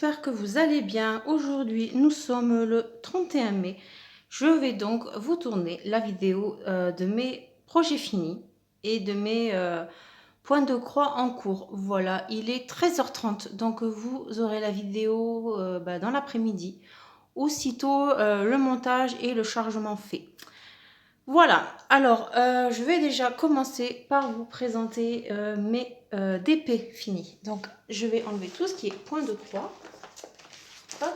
j'espère que vous allez bien. Aujourd'hui, nous sommes le 31 mai. Je vais donc vous tourner la vidéo de mes projets finis et de mes points de croix en cours. Voilà, il est 13h30, donc vous aurez la vidéo dans l'après-midi. Aussitôt le montage et le chargement fait. Voilà, alors je vais déjà commencer par vous présenter mes DP finis. Donc je vais enlever tout ce qui est point de croix. Hop.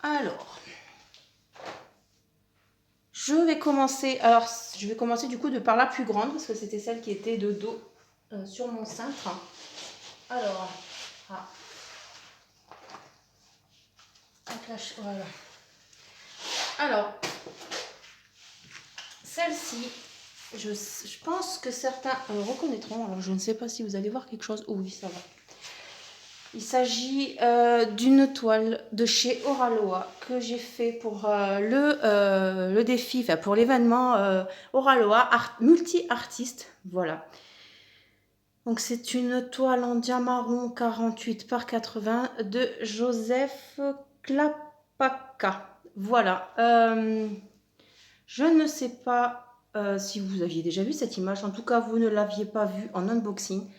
Alors, je vais commencer du coup de par la plus grande parce que c'était celle qui était de dos sur mon cintre. Alors, ah. Voilà. Alors, celle-ci, je pense que certains reconnaîtront. Alors, je ne sais pas si vous allez voir quelque chose. Oh oui, ça va. Il s'agit d'une toile de chez Oraloa que j'ai fait pour le défi, enfin pour l'événement Oraloa multi-artiste. Voilà. Donc c'est une toile en diamaron 48 par 80 de Joseph Klapaka. Voilà. Je ne sais pas si vous aviez déjà vu cette image. En tout cas, vous ne l'aviez pas vue en unboxing.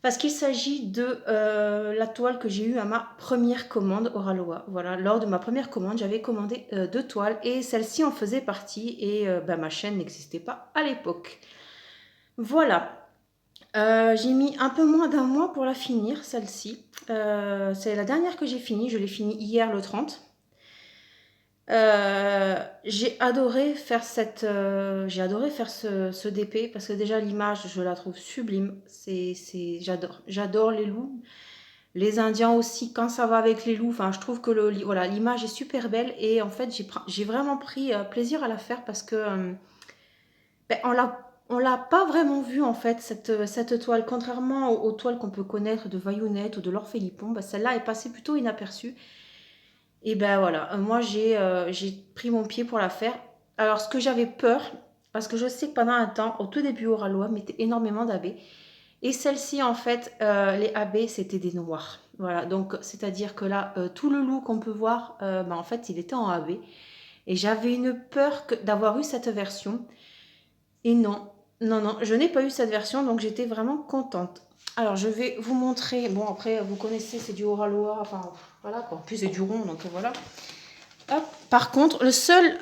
Parce qu'il s'agit de la toile que j'ai eue à ma première commande Oraloa. Voilà, lors de ma première commande, j'avais commandé 2 toiles et celle-ci en faisait partie et ma chaîne n'existait pas à l'époque. Voilà, j'ai mis un peu moins d'un mois pour la finir, celle-ci. C'est la dernière que j'ai finie, je l'ai finie hier le 30. J'ai adoré faire ce DP parce que déjà l'image je la trouve sublime. J'adore les loups, les Indiens aussi quand ça va avec les loups. Enfin, je trouve que voilà, l'image est super belle et en fait j'ai vraiment pris plaisir à la faire parce que on l'a pas vraiment vue en fait cette toile, contrairement aux toiles qu'on peut connaître de Vaillounette ou de Laure Philippon. Celle-là est passée plutôt inaperçue. Et ben voilà, moi j'ai pris mon pied pour la faire. Alors ce que j'avais peur, parce que je sais que pendant un temps, au tout début Oraloa mettait énormément d'AB. Et celle-ci en fait, les AB c'était des noirs. Voilà, donc c'est-à-dire que là, tout le loup qu'on peut voir, en fait il était en AB. Et j'avais une peur d'avoir eu cette version. Et non, je n'ai pas eu cette version, donc j'étais vraiment contente. Alors je vais vous montrer, bon après vous connaissez c'est du Oraloa, enfin voilà quoi, en plus c'est du rond donc voilà. Hop. Par contre, le seul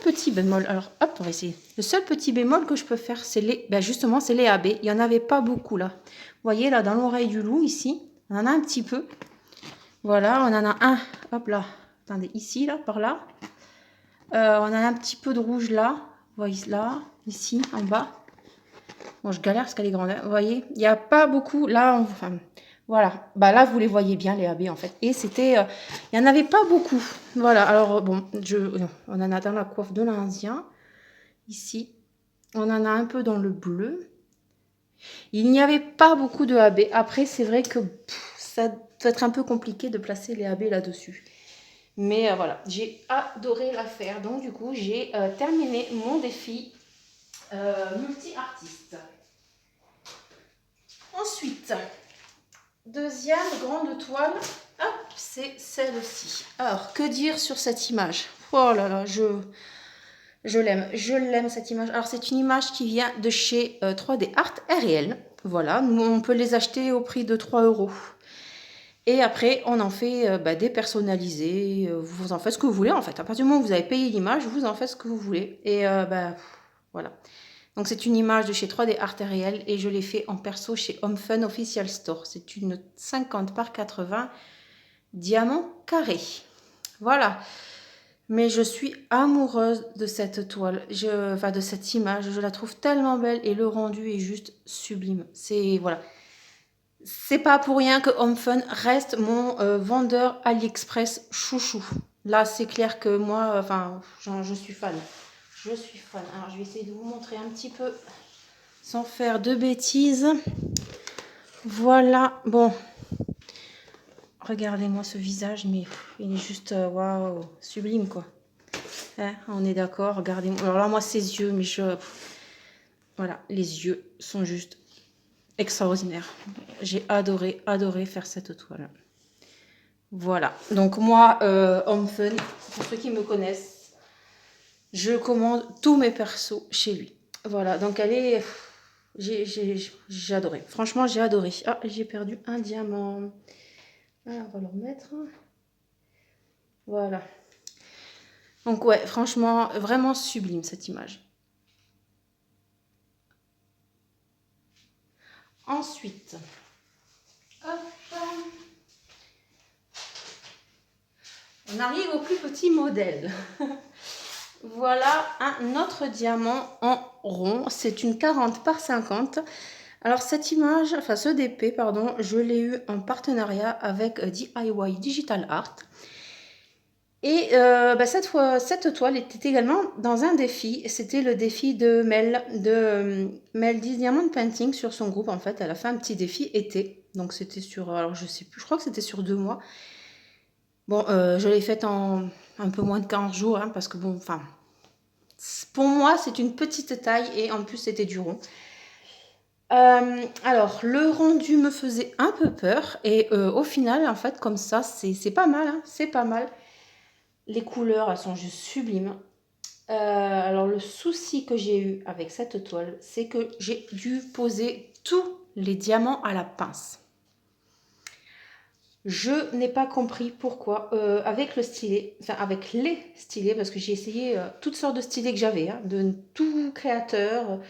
petit bémol, alors hop, on va essayer. Le seul petit bémol que je peux faire, c'est justement, c'est les AB. Il n'y en avait pas beaucoup là. Vous voyez là, dans l'oreille du loup, ici, on en a un petit peu. Voilà, on en a un, hop là, attendez, ici, là, par là. On en a un petit peu de rouge là, vous voyez là, ici, en bas. Bon, je galère parce qu'elle est grande, hein. Vous voyez, il n'y a pas beaucoup, là, enfin... Voilà, là vous les voyez bien les AB en fait. Et c'était, il n'y en avait pas beaucoup. Voilà, alors bon, on en a dans la coiffe de l'Indien. Ici, on en a un peu dans le bleu. Il n'y avait pas beaucoup de AB. Après, c'est vrai que ça peut être un peu compliqué de placer les AB là-dessus. Mais voilà, j'ai adoré la faire. Donc du coup, j'ai terminé mon défi multi-artiste. Ensuite... Deuxième grande toile, c'est celle-ci. Alors, que dire sur cette image? Oh là là, je l'aime cette image. Alors, c'est une image qui vient de chez 3D Art RL. Voilà, nous, on peut les acheter au prix de 3 €. Et après, on en fait des personnalisés. Vous en faites ce que vous voulez, en fait. À partir du moment où vous avez payé l'image, vous en faites ce que vous voulez. Et voilà. Donc c'est une image de chez 3D Art Réel et je l'ai fait en perso chez Home Fun Official Store. C'est une 50 par 80 diamant carré. Voilà. Mais je suis amoureuse de cette toile, de cette image. Je la trouve tellement belle et le rendu est juste sublime. C'est voilà. C'est pas pour rien que Home Fun reste mon vendeur AliExpress chouchou. Là, c'est clair que moi, je suis fan. Je suis fan. Alors, je vais essayer de vous montrer un petit peu sans faire de bêtises. Voilà. Bon. Regardez-moi ce visage, mais il est juste waouh, sublime quoi. Hein, on est d'accord. Regardez-moi. Alors là, moi, ses yeux, mais voilà, les yeux sont juste extraordinaire. J'ai adoré, adoré faire cette toile. Voilà, donc moi, Homme Fun, pour ceux qui me connaissent, je commande tous mes persos chez lui. Voilà, donc elle est... J'ai adoré. Franchement, j'ai adoré. Ah, j'ai perdu un diamant. Ah, on va le remettre. Voilà. Donc ouais, franchement, vraiment sublime cette image. Ensuite, hop, on arrive au plus petit modèle. Voilà un autre diamant en rond. C'est une 40 par 50. Alors cette image, enfin ce DP, pardon, je l'ai eu en partenariat avec DIY Digital Art. Et cette toile était également dans un défi. C'était le défi de Mel 10 Diamond Painting sur son groupe. En fait, elle a fait un petit défi été. Donc c'était sur, alors je sais plus, je crois que c'était sur 2 mois. Bon, je l'ai faite en un peu moins de 15 jours, hein, parce que bon, enfin, pour moi, c'est une petite taille et en plus, c'était du rond. Alors, le rendu me faisait un peu peur et au final, en fait, comme ça, c'est pas mal, hein, c'est pas mal. Les couleurs, elles sont juste sublimes. Alors, le souci que j'ai eu avec cette toile, c'est que j'ai dû poser tous les diamants à la pince. Je n'ai pas compris pourquoi, avec le stylet, enfin avec les stylets, parce que j'ai essayé toutes sortes de stylets que j'avais, hein, de tout créateur.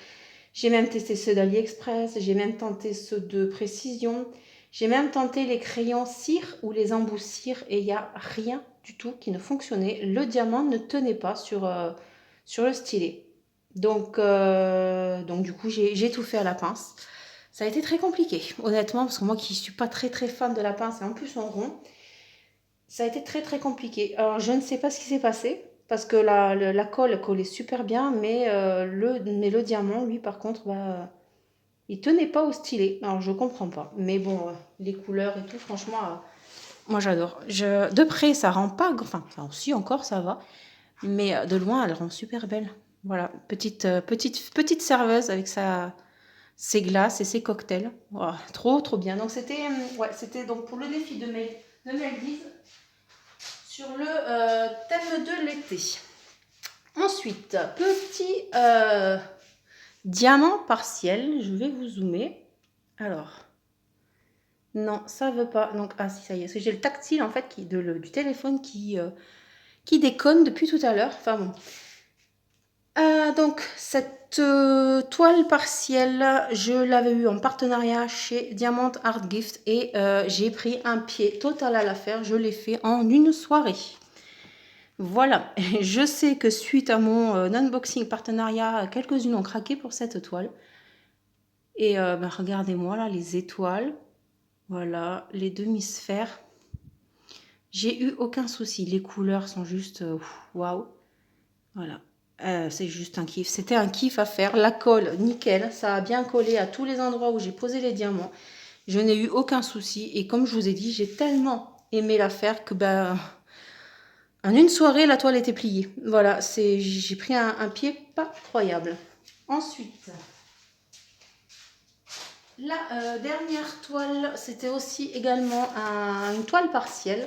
J'ai même testé ceux d'AliExpress, j'ai même tenté ceux de Précision, j'ai même tenté les crayons cire ou les embouts cire et il n'y a rien du tout qui ne fonctionnait. Le diamant ne tenait pas sur le stylet. Donc du coup, j'ai tout fait à la pince. Ça a été très compliqué, honnêtement, parce que moi qui ne suis pas très très fan de la pince, et en plus en rond, ça a été très très compliqué. Alors je ne sais pas ce qui s'est passé, parce que la colle collait super bien, mais le diamant, lui par contre, il tenait pas au stylet. Alors je comprends pas. Mais bon, les couleurs et tout, franchement, moi j'adore. De près, ça rend pas... Enfin, ça aussi encore, ça va. Mais de loin, elle rend super belle. Voilà, petite serveuse avec ses glaces et ses cocktails. Oh, trop, trop bien. Donc c'était donc pour le défi de Meldies sur le thème de l'été. Ensuite, petit diamant partiel. Je vais vous zoomer. Alors, non, ça veut pas. Donc, ah si, ça y est. Parce que j'ai le tactile en fait du téléphone qui déconne depuis tout à l'heure. Enfin bon. Donc, cette toile partielle, je l'avais eu en partenariat chez Diamant Art Gift et j'ai pris un pied total à l'affaire. Je l'ai fait en une soirée. Voilà, je sais que suite à mon unboxing partenariat, quelques-unes ont craqué pour cette toile. Et regardez-moi là, les étoiles. Voilà, les demi-sphères. J'ai eu aucun souci. Les couleurs sont juste waouh. Voilà. C'est juste un kiff. C'était un kiff à faire. La colle, nickel. Ça a bien collé à tous les endroits où j'ai posé les diamants. Je n'ai eu aucun souci. Et comme je vous ai dit, j'ai tellement aimé la faire que en une soirée, la toile était pliée. Voilà, j'ai pris un pied pas croyable. Ensuite, la dernière toile, c'était aussi également une toile partielle.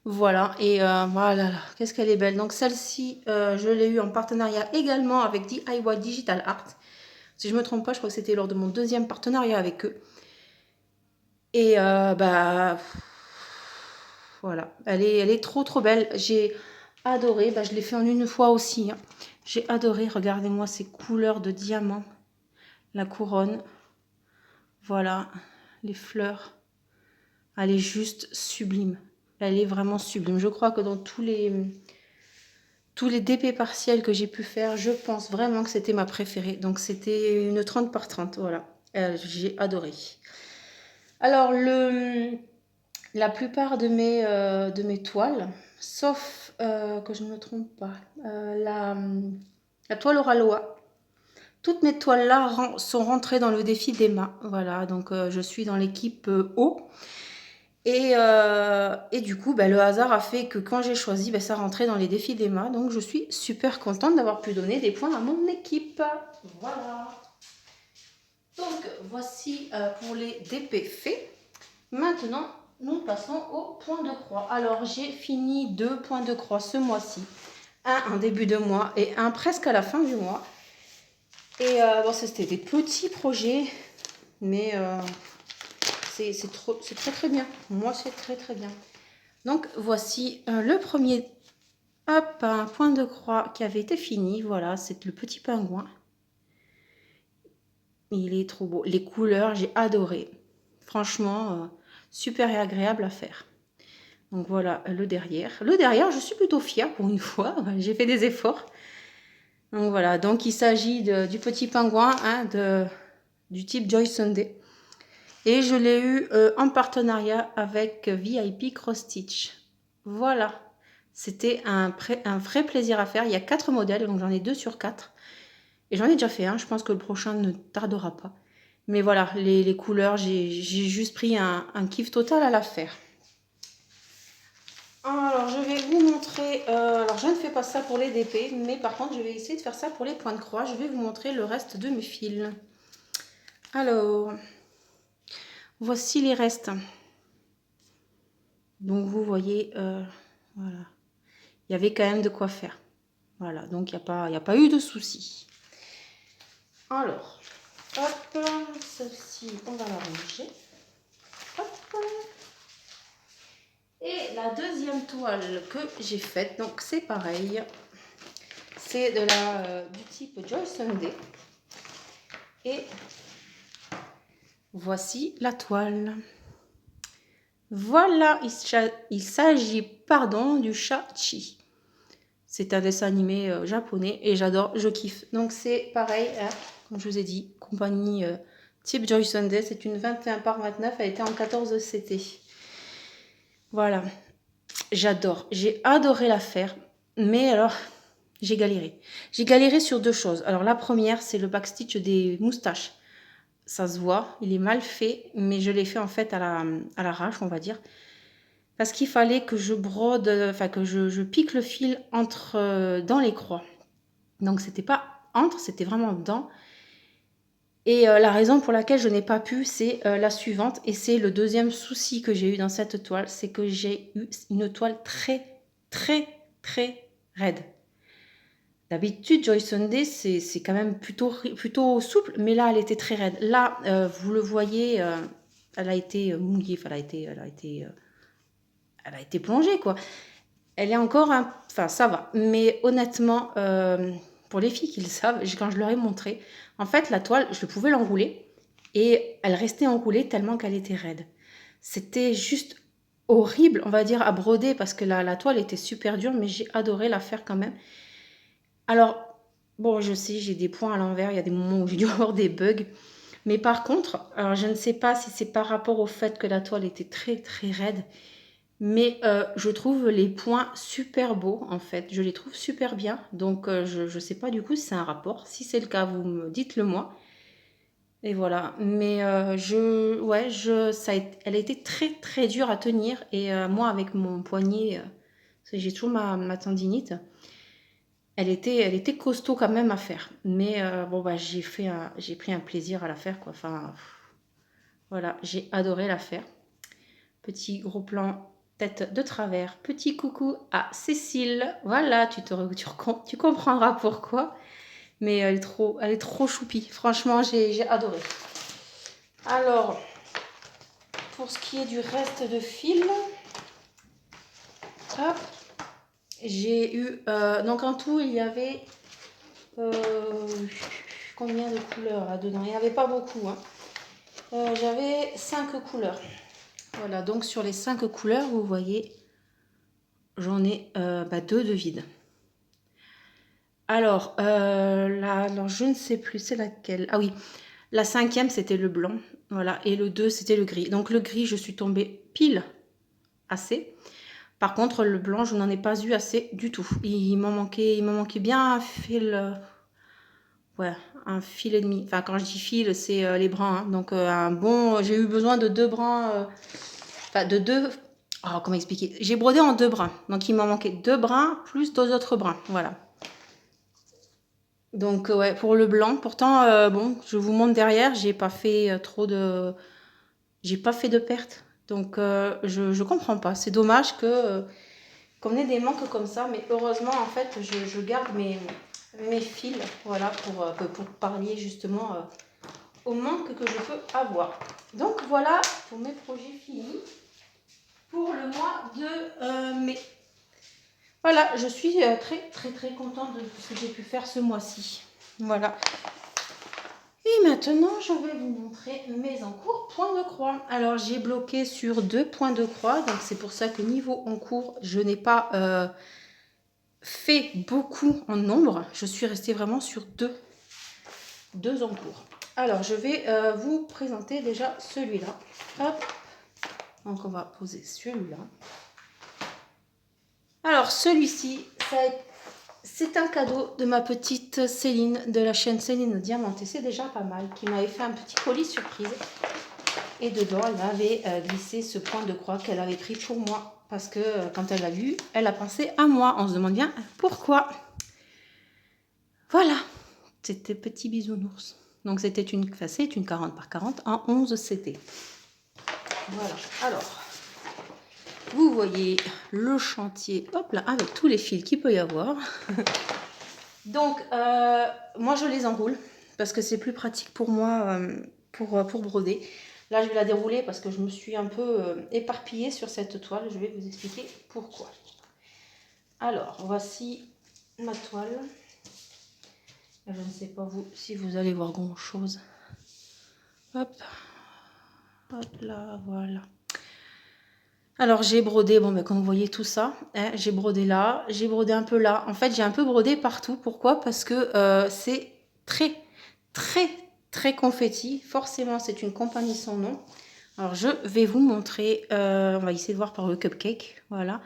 Voilà, et voilà, qu'est-ce qu'elle est belle. Donc celle-ci, je l'ai eue en partenariat également avec DIY Digital Art. Si je ne me trompe pas, je crois que c'était lors de mon deuxième partenariat avec eux. Et voilà, elle est trop trop belle. J'ai adoré, je l'ai fait en une fois aussi, hein. J'ai adoré, regardez-moi ces couleurs de diamant. La couronne, voilà, les fleurs. Elle est juste sublime. Elle est vraiment sublime. Je crois que dans tous les DP partiels que j'ai pu faire, je pense vraiment que c'était ma préférée. Donc c'était une 30 par 30, voilà. J'ai adoré. Alors la plupart de mes toiles, sauf que je ne me trompe pas, la toile Oraloa, toutes mes toiles là sont rentrées dans le défi d'Emma. Voilà, donc je suis dans l'équipe haut. Et du coup, le hasard a fait que quand j'ai choisi, ça rentrait dans les défis d'Emma. Donc, je suis super contente d'avoir pu donner des points à mon équipe. Voilà. Donc, voici pour les DP faits. Maintenant, nous passons au point de croix. Alors, j'ai fini 2 points de croix ce mois-ci. Un en début de mois et un presque à la fin du mois. Et bon, c'était des petits projets, mais c'est très très bien. Moi, c'est très très bien. Donc, voici le premier un point de croix qui avait été fini. Voilà, c'est le petit pingouin. Il est trop beau. Les couleurs, j'ai adoré. Franchement, super agréable à faire. Donc voilà le derrière. Le derrière, je suis plutôt fière pour une fois. J'ai fait des efforts. Donc voilà, donc il s'agit du petit pingouin hein, du type Joy Sunday. Et je l'ai eu en partenariat avec VIP Cross Stitch. Voilà, c'était un vrai plaisir à faire. Il y a 4 modèles, donc j'en ai 2 sur 4. Et j'en ai déjà fait un, je pense que le prochain ne tardera pas. Mais voilà, les couleurs, j'ai juste pris un kiff total à la faire. Alors, je vais vous montrer... alors, je ne fais pas ça pour les DP, mais par contre, je vais essayer de faire ça pour les points de croix. Je vais vous montrer le reste de mes fils. Alors, voici les restes. Donc, vous voyez, voilà. Il y avait quand même de quoi faire. Voilà, donc il n'y a pas eu de soucis. Alors, hop, celle-ci, on va la ranger. Hop. Et la deuxième toile que j'ai faite, donc c'est pareil. C'est du type Joy Sunday. Et voici la toile. Voilà, il s'agit, du chat Chi. C'est un dessin animé japonais et j'adore, je kiffe. Donc c'est pareil, hein, comme je vous ai dit, compagnie type Joy Sunday. C'est une 21 par 29, elle était en 14 CT. Voilà, j'adore. J'ai adoré la faire, mais alors, j'ai galéré. J'ai galéré sur 2 choses. Alors la première, c'est le backstitch des moustaches. Ça se voit, il est mal fait, mais je l'ai fait en fait à l'arrache, on va dire. Parce qu'il fallait que je brode, enfin que je pique le fil dans les croix. Donc c'était pas entre, c'était vraiment dedans. Et la raison pour laquelle je n'ai pas pu, c'est la suivante. Et c'est le deuxième souci que j'ai eu dans cette toile, c'est que j'ai eu une toile très, très, très raide. D'habitude, Joy Sunday, c'est quand même plutôt souple, mais là, elle était très raide. Là, vous le voyez, elle a été mouillée, enfin, elle a été plongée, quoi. Elle est encore, enfin, ça va. Mais honnêtement, pour les filles qui le savent, quand je leur ai montré, en fait, la toile, je pouvais l'enrouler et elle restait enroulée tellement qu'elle était raide. C'était juste horrible, on va dire, à broder parce que la toile était super dure, mais j'ai adoré la faire quand même. Alors, bon, je sais, j'ai des points à l'envers, il y a des moments où j'ai dû avoir des bugs. Mais par contre, alors je ne sais pas si c'est par rapport au fait que la toile était très très raide, mais je trouve les points super beaux en fait. Je les trouve super bien. Donc je ne sais pas du coup si c'est un rapport. Si c'est le cas, vous me dites-le moi. Et voilà. Mais elle a été très très dure à tenir. Et moi avec mon poignet, parce que j'ai toujours ma tendinite. Elle était costaud quand même à faire. Mais bon, bah, j'ai pris un plaisir à la faire, quoi. Enfin, voilà, j'ai adoré la faire. Petit gros plan, tête de travers. Petit coucou à Cécile. Voilà, tu comprendras pourquoi. Mais elle est trop choupie. Franchement, j'ai adoré. Alors, pour ce qui est du reste de fil, hop, j'ai eu... donc en tout, il y avait... combien de couleurs là-dedans? Il n'y avait pas beaucoup. Hein. J'avais 5 couleurs. Voilà, donc sur les 5 couleurs, vous voyez, j'en ai 2 de vide. Alors, je ne sais plus, c'est laquelle? Ah oui, la 5e, c'était le blanc. Voilà, et le 2, c'était le gris. Donc le gris, je suis tombée pile assez. Par contre, le blanc, je n'en ai pas eu assez du tout. Il m'en manquait bien un fil... ouais, un fil et demi. Enfin, quand je dis fil, c'est les brins. Hein. Donc, j'ai eu besoin de 2 brins. Enfin, de 2. Oh, comment expliquer? J'ai brodé en 2 brins. Donc, il m'en manquait 2 brins plus 2 autres brins. Voilà. Donc ouais, pour le blanc. Pourtant, bon, je vous montre derrière, j'ai pas fait trop de... J'ai pas fait de perte. Donc je comprends pas. C'est dommage qu'on ait des manques comme ça. Mais heureusement, en fait, je garde mes fils, voilà, pour pallier justement au manque que je peux avoir. Donc voilà pour mes projets finis pour le mois de mai. Voilà, je suis très contente de ce que j'ai pu faire ce mois-ci. Voilà. Et maintenant, je vais vous montrer mes encours points de croix. Alors, j'ai bloqué sur 2 points de croix. Donc, c'est pour ça que niveau encours, je n'ai pas fait beaucoup en nombre. Je suis restée vraiment sur deux encours. Alors, je vais vous présenter déjà celui-là. Hop. Donc, on va poser celui-là. Alors, celui-ci, c'est un cadeau de ma petite Céline, de la chaîne Céline Diamanté. C'est déjà pas mal. Qui m'avait fait un petit colis surprise. Et dedans, elle avait glissé ce point de croix qu'elle avait pris pour moi. Parce que quand elle l'a vu, elle a pensé à moi. On se demande bien pourquoi. Voilà. C'était petit bisounours. Donc, c'est une 40 par 40 en 11 CT. Voilà. Alors, vous voyez le chantier, hop là, avec tous les fils qu'il peut y avoir. Donc, moi, je les enroule parce que c'est plus pratique pour moi pour broder. Là, je vais la dérouler parce que je me suis un peu éparpillée sur cette toile. Je vais vous expliquer pourquoi. Alors, voici ma toile. Je ne sais pas vous si vous allez voir grand-chose. Hop. Hop là, voilà. Alors, j'ai brodé, bon, ben, comme vous voyez tout ça, hein, j'ai brodé là, j'ai brodé un peu là. En fait, j'ai un peu brodé partout. Pourquoi? Parce que c'est très, très confetti. Forcément, c'est une compagnie sans nom. Alors, je vais vous montrer. On va essayer de voir par le cupcake. Voilà.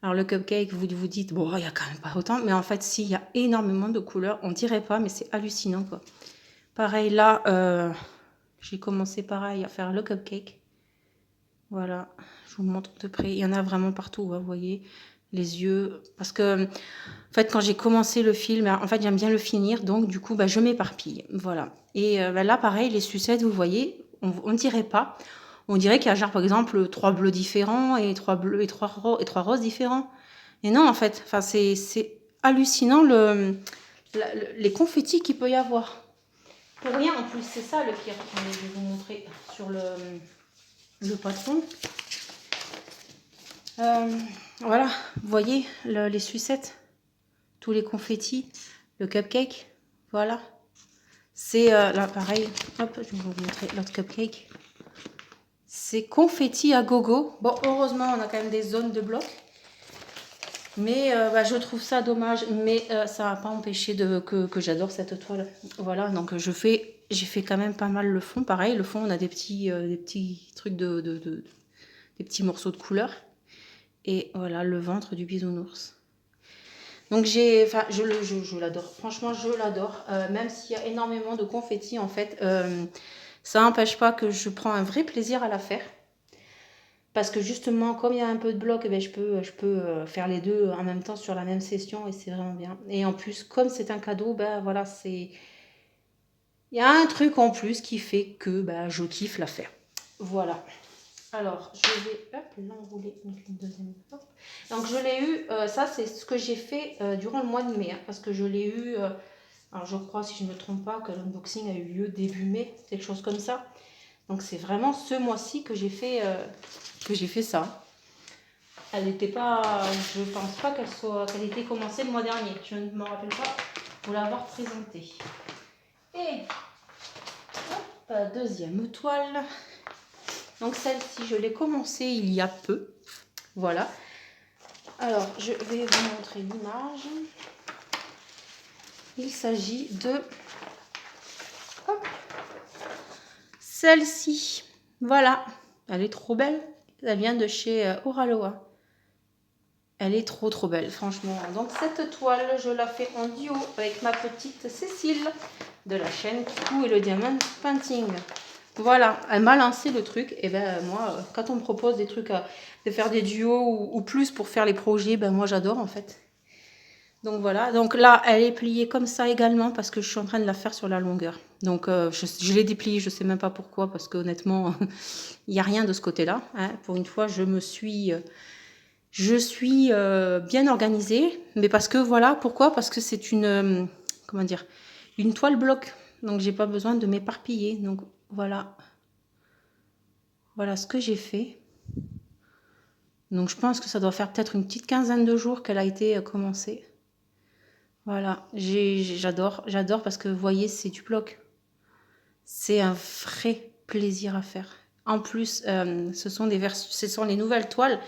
Alors, le cupcake, vous vous dites, bon, il n'y a quand même pas autant. Mais en fait, si, il y a énormément de couleurs. On dirait pas, mais c'est hallucinant, quoi. Pareil, là, j'ai commencé pareil à faire le cupcake. Voilà, je vous montre de près. Il y en a vraiment partout, hein, vous voyez, les yeux. Parce que, en fait, quand j'ai commencé le film, en fait, j'aime bien le finir. Donc, du coup, bah, je m'éparpille. Voilà. Et bah, là, pareil, les sucettes, vous voyez, on ne dirait pas. On dirait qu'il y a, genre, par exemple, 3 bleus différents et 3 bleus et 3 roses différents. Et non, en fait, enfin, c'est hallucinant les confettis qu'il peut y avoir. Pour rien, en plus, c'est ça le pire. Attendez, je vais vous montrer sur le patron. Voilà, vous voyez les sucettes, tous les confettis, le cupcake, voilà. C'est là pareil, hop, je vais vous montrer l'autre cupcake. C'est confetti à gogo. Bon, heureusement, on a quand même des zones de bloc. Mais bah, je trouve ça dommage. Mais ça n'a pas empêché que j'adore cette toile. Voilà, donc j'ai fait quand même pas mal le fond. Pareil, le fond, on a des petits trucs des petits morceaux de couleur. Et voilà, le ventre du bisounours. Donc je l'adore. Franchement, je l'adore. Même s'il y a énormément de confettis, en fait, ça n'empêche pas que je prends un vrai plaisir à la faire. Parce que justement, comme il y a un peu de bloc, eh bien, je peux faire les deux en même temps sur la même session et c'est vraiment bien. Et en plus, comme c'est un cadeau, ben voilà, il y a un truc en plus qui fait que ben, je kiffe la faire. Voilà. Alors, je vais l'enrouler une deuxième fois. Donc, je l'ai eu, ça c'est ce que j'ai fait durant le mois de mai, hein, parce que je l'ai eu, alors je crois, si je ne me trompe pas, que l'unboxing a eu lieu début mai, quelque chose comme ça. Donc, c'est vraiment ce mois-ci que j'ai fait ça. Elle n'était pas, je pense pas qu'elle était commencée le mois dernier. Je ne me rappelle pas vous l'avoir présentée. Et, hop, deuxième toile. Donc celle-ci, je l'ai commencée il y a peu. Voilà. Alors, je vais vous montrer l'image. Il s'agit de celle-ci. Voilà. Elle est trop belle. Elle vient de chez Oraloa. Elle est trop belle, franchement. Donc cette toile, je la fais en duo avec ma petite Cécile de la chaîne Kikou et le Diamond Painting. Voilà, elle m'a lancé le truc. Et ben moi, quand on me propose des trucs, de faire des duos ou plus pour faire les projets, ben moi j'adore en fait. Donc voilà, donc là, elle est pliée comme ça également parce que je suis en train de la faire sur la longueur. Donc je l'ai dépliée, je sais même pas pourquoi, parce qu'honnêtement, il y a rien de ce côté-là, hein. Pour une fois, je suis bien organisée, mais parce que voilà, pourquoi? Parce que c'est une, comment dire? Une toile bloc, donc j'ai pas besoin de m'éparpiller. Donc voilà, voilà ce que j'ai fait. Donc je pense que ça doit faire peut-être une petite quinzaine de jours qu'elle a été commencée. Voilà, j'adore, j'adore parce que vous voyez, c'est du bloc. C'est un vrai plaisir à faire. En plus, ce sont les nouvelles toiles,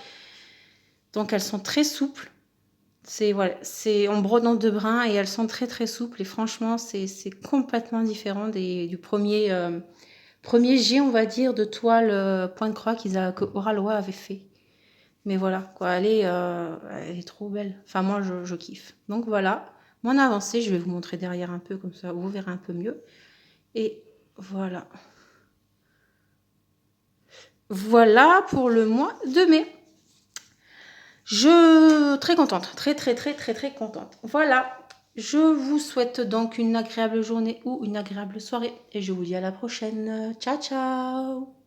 donc elles sont très souples. C'est voilà, c'est en brodant de brun et elles sont très très souples et franchement, c'est complètement différent du premier jet, on va dire, de toile point de croix que Oralois avait fait. Mais voilà, quoi, elle est trop belle. Enfin, moi, je kiffe. Donc voilà, mon avancée, je vais vous montrer derrière un peu, comme ça, vous verrez un peu mieux. Et voilà. Voilà pour le mois de mai. Très contente, très très très très très contente. Voilà, je vous souhaite donc une agréable journée ou une agréable soirée et je vous dis à la prochaine. Ciao ciao.